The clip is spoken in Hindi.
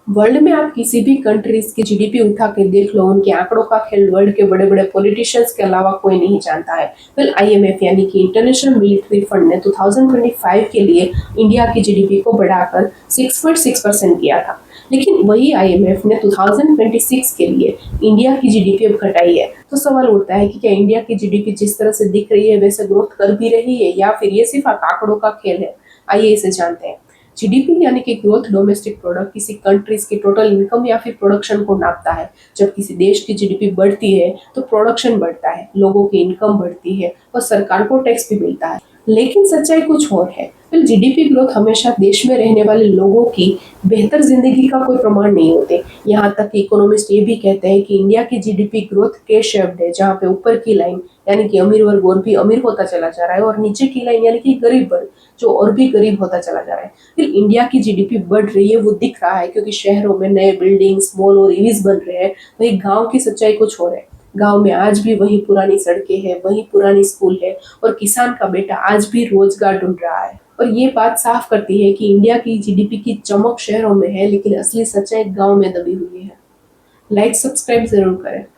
वर्ल्ड में आप किसी भी कंट्रीज की जीडीपी उठा के देख लो, उनके आंकड़ों का खेल वर्ल्ड के बड़े बड़े पॉलिटिशियंस के अलावा कोई नहीं जानता है। वेल, आईएमएफ यानी कि इंटरनेशनल मॉनेटरी फंड ने 2025 के लिए इंडिया की जीडीपी को बढ़ाकर 6.6% किया था। लेकिन वही आईएमएफ ने 2026 के लिए इंडिया की जीडीपी अब घटाई है। तो सवाल उठता है कि क्या इंडिया की जीडीपी जिस तरह से दिख रही है वैसे ग्रोथ कर भी रही है या फिर ये सिर्फ आंकड़ों का खेल है। आइए इसे जानते हैं। जीडीपी यानी कि ग्रोथ डोमेस्टिक प्रोडक्ट किसी कंट्रीज की टोटल इनकम या फिर प्रोडक्शन को नापता है। जब किसी देश की जीडीपी बढ़ती है तो प्रोडक्शन बढ़ता है, लोगों की इनकम बढ़ती है और सरकार को टैक्स भी मिलता है। लेकिन सच्चाई कुछ और है। फिर जीडीपी ग्रोथ हमेशा देश में रहने वाले लोगों की बेहतर जिंदगी का कोई प्रमाण नहीं होते। यहाँ तक कि इकोनॉमिस्ट ये भी कहते हैं कि इंडिया की जीडीपी ग्रोथ के शेप्ड है, जहाँ पे ऊपर की लाइन यानी कि अमीर वर्ग और भी अमीर होता चला जा रहा है और नीचे की लाइन यानी कि गरीब वर्ग जो और भी गरीब होता चला जा रहा है। फिर इंडिया की जीडीपी बढ़ रही है वो दिख रहा है क्योंकि शहरों में नए बिल्डिंग्स, मॉल और एवीज बन रहे हैं। वही गांव की सच्चाई कुछ और है। गांव में आज भी वही पुरानी सड़कें हैं, वही पुरानी स्कूल है और किसान का बेटा आज भी रोजगार ढूंढ रहा है। और ये बात साफ करती है कि इंडिया की जीडीपी की चमक शहरों में है लेकिन असली सच्चाई गांव में दबी हुई है। लाइक सब्सक्राइब जरूर करें।